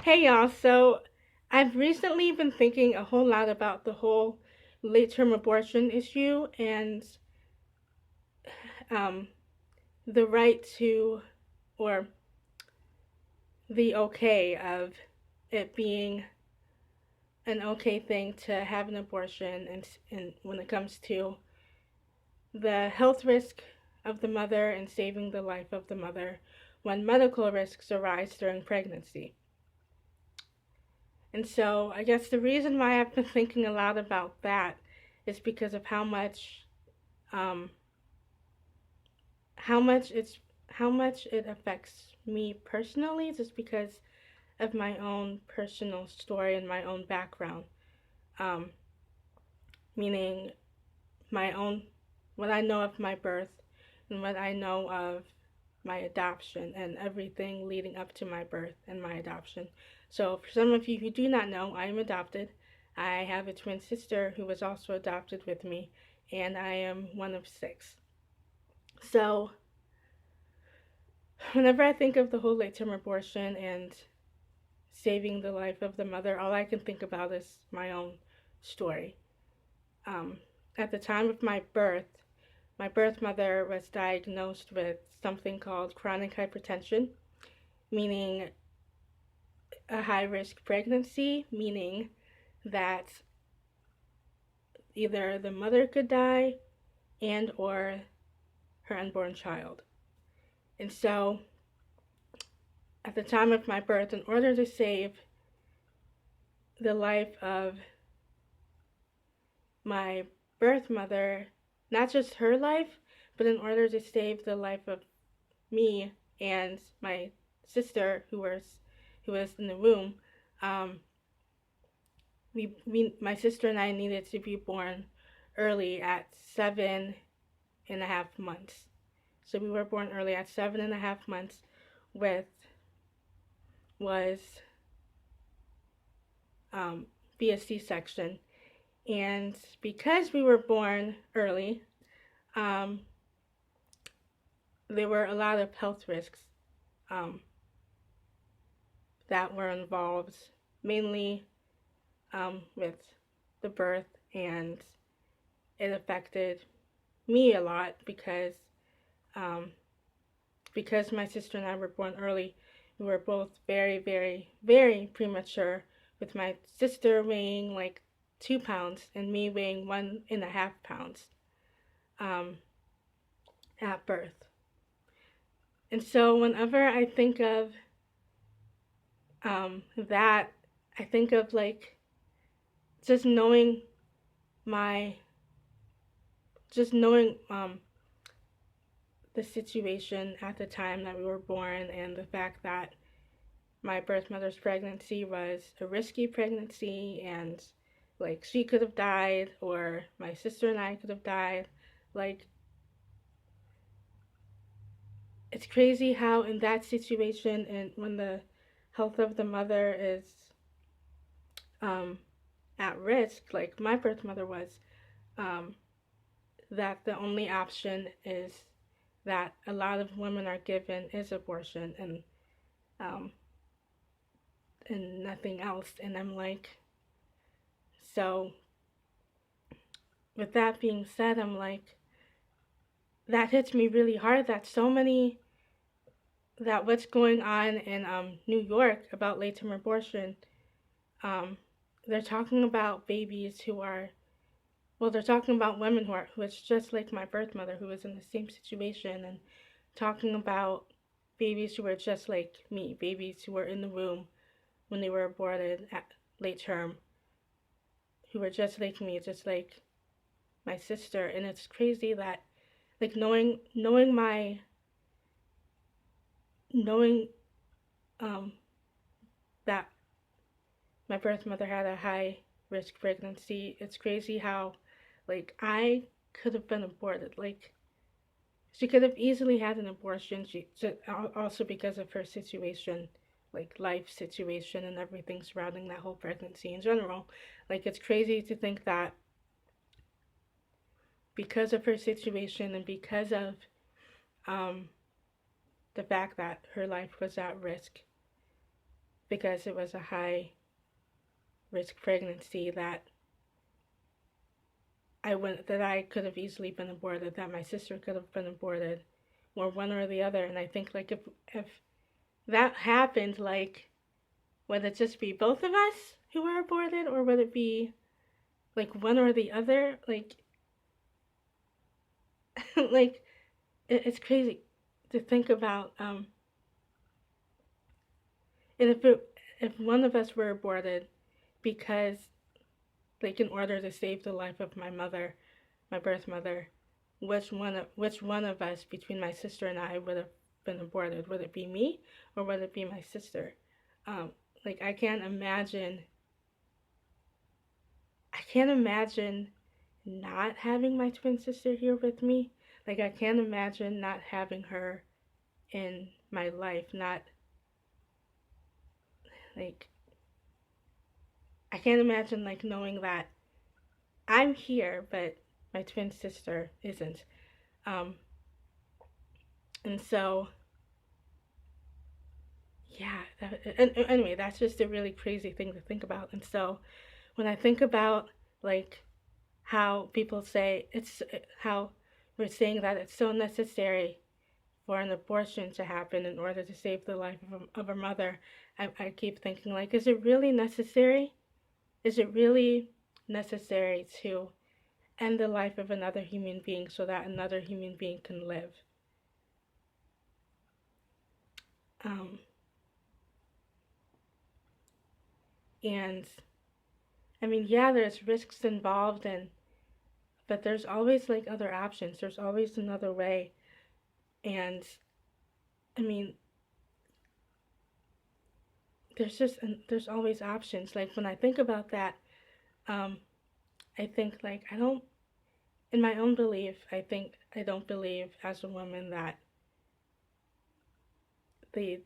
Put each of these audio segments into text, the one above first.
Hey y'all, so I've recently been thinking a whole lot about the whole late term abortion issue and um, the right to, or the okay of it being an okay thing to have an abortion, and when it comes to the health risk of the mother and saving the life of the mother when medical risks arise during pregnancy. And so I guess the reason why I've been thinking a lot about that is because of um, how much it's how much it affects me personally, just because of my own personal story and my own background. Um, Meaning my own what I know of my birth and what I know of my adoption and everything leading up to my birth and my adoption. So, for some of you who do not know, I am adopted. I have a twin sister who was also adopted with me, and I am one of six. So, whenever I think of the whole late term abortion and saving the life of the mother, all I can think about is my own story. Um, at the time of my birth mother was diagnosed with something called chronic hypertension, meaning a high risk pregnancy, meaning that either the mother could die and or her unborn child. And so at the time of my birth, in order to save the life of my birth mother, not just her life, but in order to save the life of me and my sister who was in the womb, um, my sister and I needed to be born early at 7.5 months. So we were born early at 7.5 months, with was via C-section, and because we were born early, um, there were a lot of health risks um, that were involved, mainly with the birth, and it affected me a lot um, because my sister and I were born early. We were both very, very, very premature, with my sister weighing like 2 pounds and me weighing 1.5 pounds um, at birth. And so whenever I think of that, I think of like just knowing my, just knowing the situation at the time that we were born, and the fact that my birth mother's pregnancy was a risky pregnancy, and like she could have died, or my sister and I could have died. Like, it's crazy how in that situation, and when the health of the mother is um, at risk, like my birth mother was, um, that the only option is that a lot of women are given is abortion, um, and nothing else. And I'm like, so with that being said, I'm like, that hits me really hard, that so many, that what's going on in New York about late term abortion, um, they're talking about babies who are, well, they're talking about women who it's just like my birth mother, who was in the same situation, and talking about babies who were just like me, babies who were in the womb when they were aborted at late term, who were just like me, just like my sister. And it's crazy that, like, knowing um, that my birth mother had a high risk pregnancy, it's crazy how, like, I could have been aborted. Like, she could have easily had an abortion. Also because of her situation, like life situation and everything surrounding that whole pregnancy in general. Like, it's crazy to think that because of her situation and because of um, the fact that her life was at risk, because it was a high risk pregnancy that I could have easily been aborted, that my sister could have been aborted, or one or the other. And I think like if that happened, like would it just be both of us who were aborted, or would it be like one or the other? Like like it's crazy to think about. And if one of us were aborted because like in order to save the life of my mother, my birth mother, which one of us between my sister and I would have been aborted? Would it be me or would it be my sister? Um, like I can't imagine not having my twin sister here with me. Like I can't imagine not having her in my life. Not like I can't imagine like knowing that I'm here, but my twin sister isn't. Um, and so yeah, and anyway, that's just a really crazy thing to think about. And so when I think about like how people say how we're saying that it's so necessary for an abortion to happen in order to save the life of a mother, I keep thinking like, is it really necessary? Is it really necessary to end the life of another human being so that another human being can live? Um, and I mean, yeah, there's risks involved, but there's always like other options. There's always another way, and I mean, there's always options. Like when I think about that, um, I think like I don't, in my own belief, I don't believe as a woman the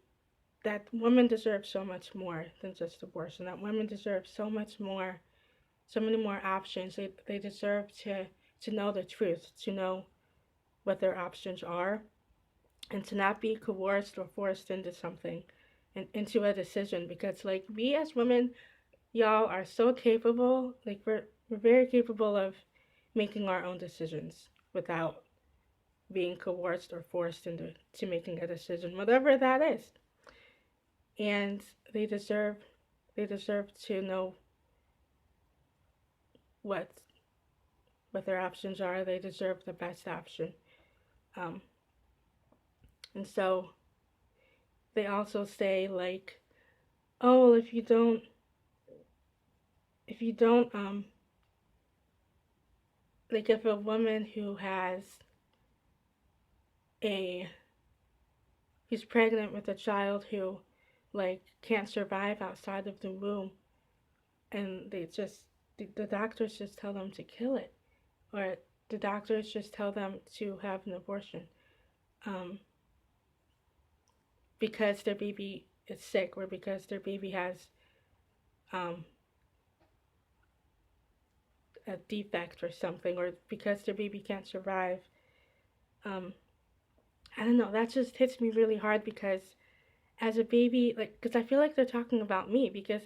that women deserve so much more than just abortion. That women deserve so much more, so many more options. They deserve to know the truth, to know what their options are, and to not be coerced or forced into something, into a decision. Because like we as women, y'all are so capable. Like we're very capable of making our own decisions without being coerced or forced into making a decision, whatever that is. And they deserve they deserve to know what what their options are. They deserve the best option. Um, and so they also say like, oh, if you don't like if a woman a who's pregnant with a child who like can't survive outside of the womb, and the doctors just tell them to kill it, or the doctors just tell them to have an abortion, um, because their baby is sick, or because their baby has um, a defect or something, or because their baby can't survive. um, I don't know, that just hits me really hard because as a baby, like, because I feel like they're talking about me, because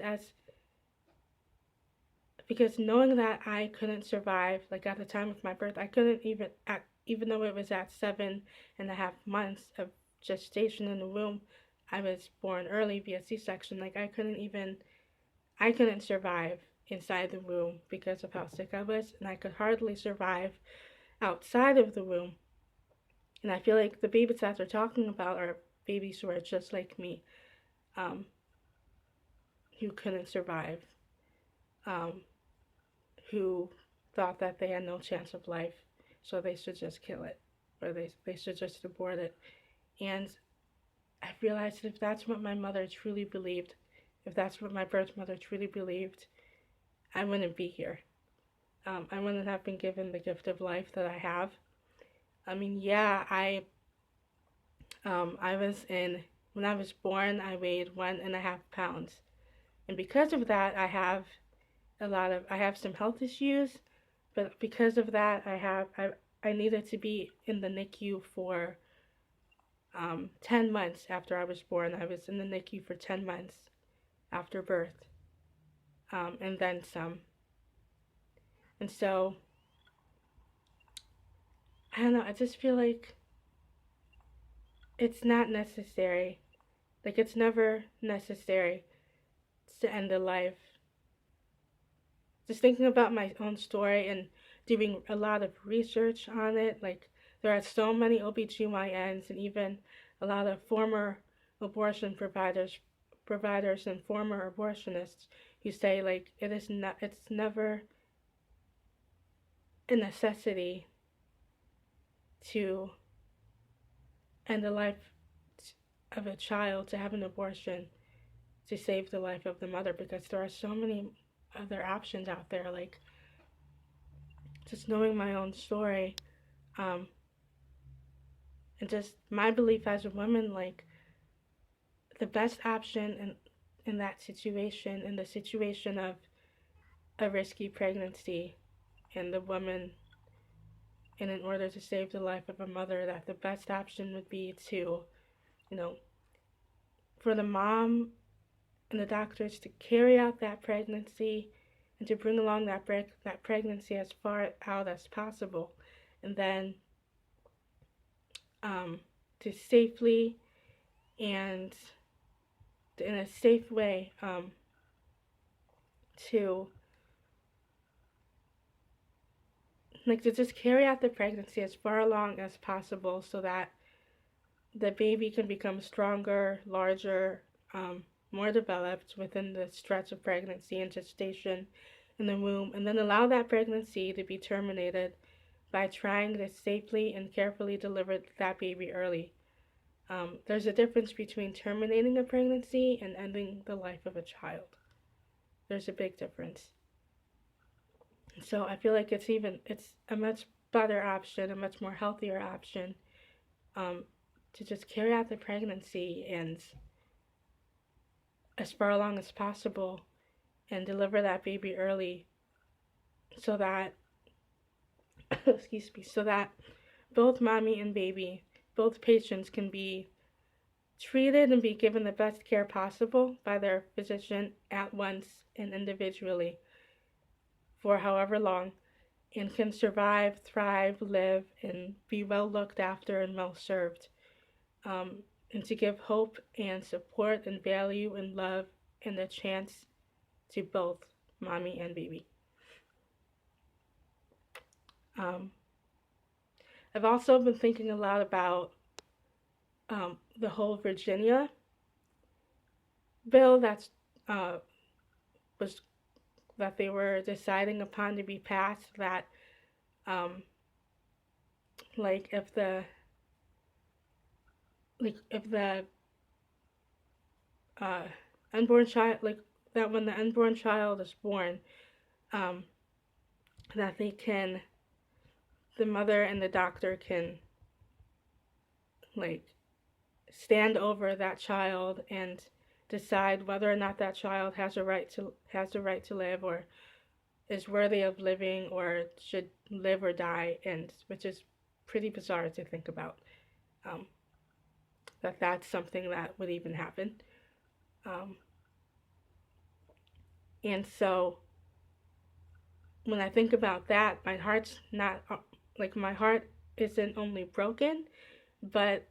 knowing that I couldn't survive, like at the time of my birth, I couldn't even though it was at 7.5 months of gestation in the womb, I was born early via C-section. Like I couldn't survive inside the womb because of how sick I was, and I could hardly survive outside of the womb. And I feel like the babies that they're talking about are babies who are just like me, um, who couldn't survive, um, who thought that they had no chance of life, so they should just kill it, or they should just abort it. And I realized that if that's what my mother truly believed, if that's what my birth mother truly believed, I wouldn't be here. I wouldn't have been given the gift of life that I have. I mean, yeah, I was in when I was born, I weighed 1.5 pounds, and because of that, I have some health issues, but because of that, I needed to be in the NICU for 10 months after I was born. I was in the NICU for 10 months after birth, and then some. And so, I don't know, I just feel like it's not necessary. Like, it's never necessary to end a life. Just thinking about my own story and doing a lot of research on it, like, there are so many OBGYNs and even a lot of former abortion providers and former abortionists who say, like, it's never a necessity to end the life of a child, to have an abortion to save the life of the mother, because there are so many other options out there. Like, just knowing my own story, um, and just my belief as a woman, like, the best option in that situation, in the situation of a risky pregnancy, and the woman, and in order to save the life of a mother, that the best option would be to, you know, for the mom and the doctors to carry out that pregnancy and to bring along that pregnancy as far out as possible, and then to safely and in a safe way, to like to just carry out the pregnancy as far along as possible so that the baby can become stronger, larger, more developed within the stretch of pregnancy and gestation in the womb, and then allow that pregnancy to be terminated by trying to safely and carefully deliver that baby early. There's a difference between terminating a pregnancy and ending the life of a child. There's a big difference. So I feel like it's a much better option, a much more healthier option, um, to just carry out the pregnancy and as far along as possible and deliver that baby early so that excuse me, so that both mommy and baby, both patients can be treated and be given the best care possible by their physician at once and individually for however long, and can survive, thrive, live, and be well looked after and well served. And to give hope and support and value and love and a chance to both mommy and baby. Um, I've also been thinking a lot about the whole Virginia bill uh, was that they were deciding upon to be passed. That um, like if the uh, unborn child, like that when the unborn child is born, um, that the mother and the doctor can like stand over that child and decide whether or not that child has a right to live, or is worthy of living, or should live or die, and which is pretty bizarre to think about, um, that that's something that would even happen. Um, and so when I think about that, my heart's not like my heart isn't only broken, but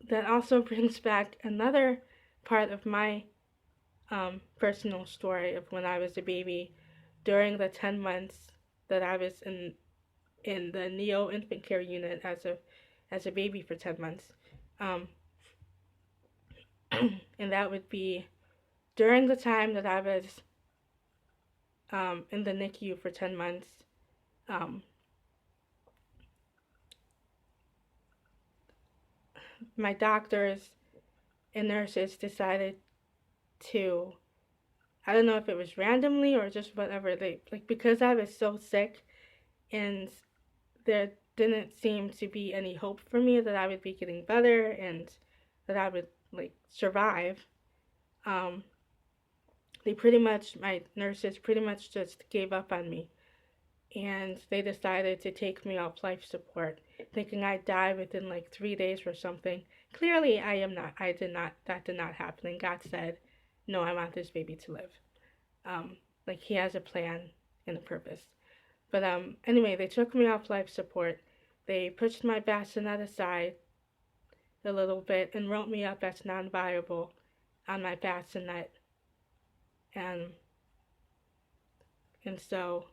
that also brings back another part of my personal story of when I was a baby, during the 10 months that I was in the neo infant care unit as a baby for 10 months. Um, and that would be during the time that I was in the NICU for 10 months. Um, my doctors and nurses decided to, I don't know if it was randomly or just whatever, they, like, because I was so sick and there didn't seem to be any hope for me that I would be getting better and that I would, like, survive. Um, my nurses pretty much just gave up on me, and they decided to take me off life support, thinking I'd die within like 3 days or something. Clearly, I am not. That did not happen. And God said, no, I want this baby to live. Like he has a plan and a purpose. But anyway, they took me off life support. They pushed my bassinet aside a little bit and wrote me up as non-viable on my bassinet, and so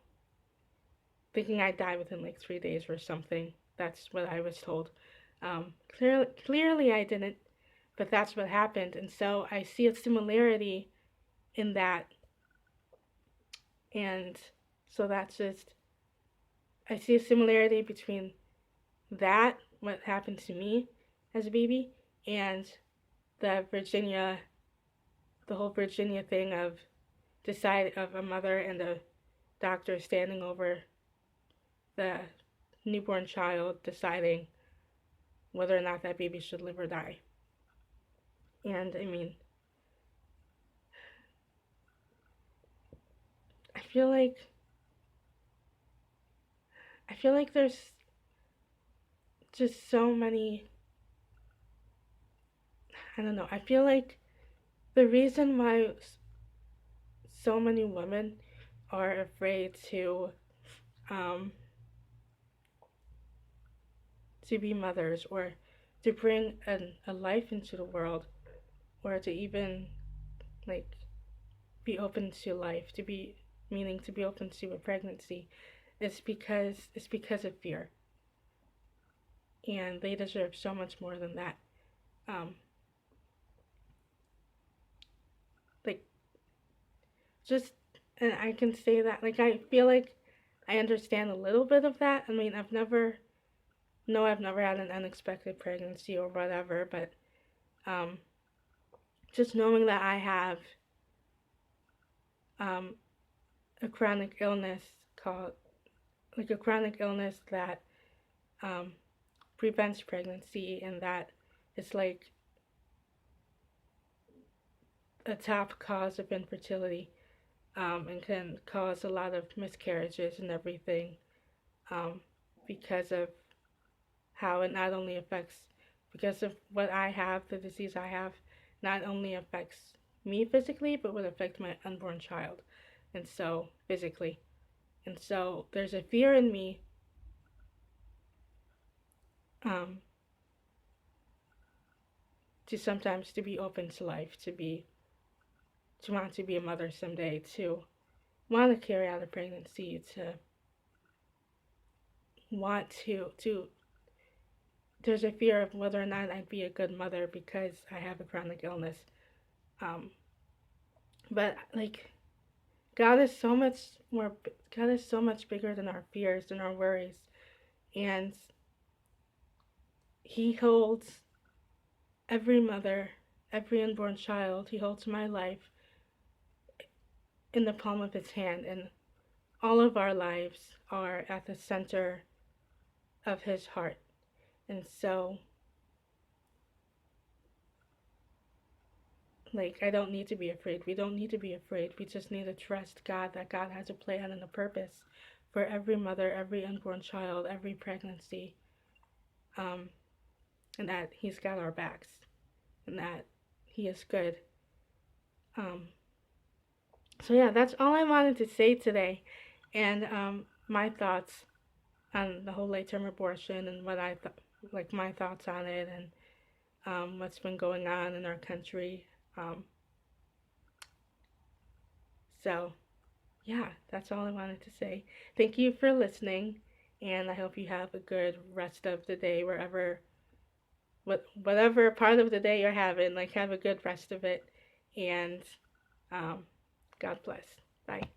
thinking I'd die within like 3 days or something. That's what I was told. Clearly I didn't, but that's what happened, and so I see a similarity in that, and so that's just I see a similarity between that, what happened to me as a baby, and the whole Virginia thing of a mother and a doctor standing over the newborn child deciding whether or not that baby should live or die. And I mean, I feel like there's just so many, I don't know. I feel like the reason why so many women are afraid um to be mothers, or to bring a life into the world, or to even like be open to life, to be meaning to be open to a pregnancy, it's because of fear, and they deserve so much more than that. Um, like just, and I can say that like I feel like I understand a little bit of that. I mean, I've never had an unexpected pregnancy or whatever, but um, just knowing that I have um, a chronic illness called a chronic illness that um, prevents pregnancy, and that it's like a top cause of infertility, and can cause a lot of miscarriages and everything, um, because of how it not only affects, because of what I have, the disease I have, not only affects me physically, but would affect my unborn child, and so physically. And so there's a fear in me, um, to sometimes to be open to life, to want to be a mother someday, to want to carry out a pregnancy, to want to there's a fear of whether or not I'd be a good mother because I have a chronic illness. Um, but like God is so much bigger than our fears and our worries, and He holds every mother, every unborn child. He holds my life in the palm of His hand, and all of our lives are at the center of His heart. And so, like, I don't need to be afraid. We don't need to be afraid. We just need to trust God, that God has a plan and a purpose for every mother, every unborn child, every pregnancy, um, and that He's got our backs, and that He is good. Um, so yeah, that's all I wanted to say today, and my thoughts on the whole late-term abortion, and what I thought, like my thoughts on it, and what's been going on in our country. Um, so yeah, that's all I wanted to say. Thank you for listening, and I hope you have a good rest of the day, whatever part of the day you're having. Like, have a good rest of it, and um, God bless. Bye.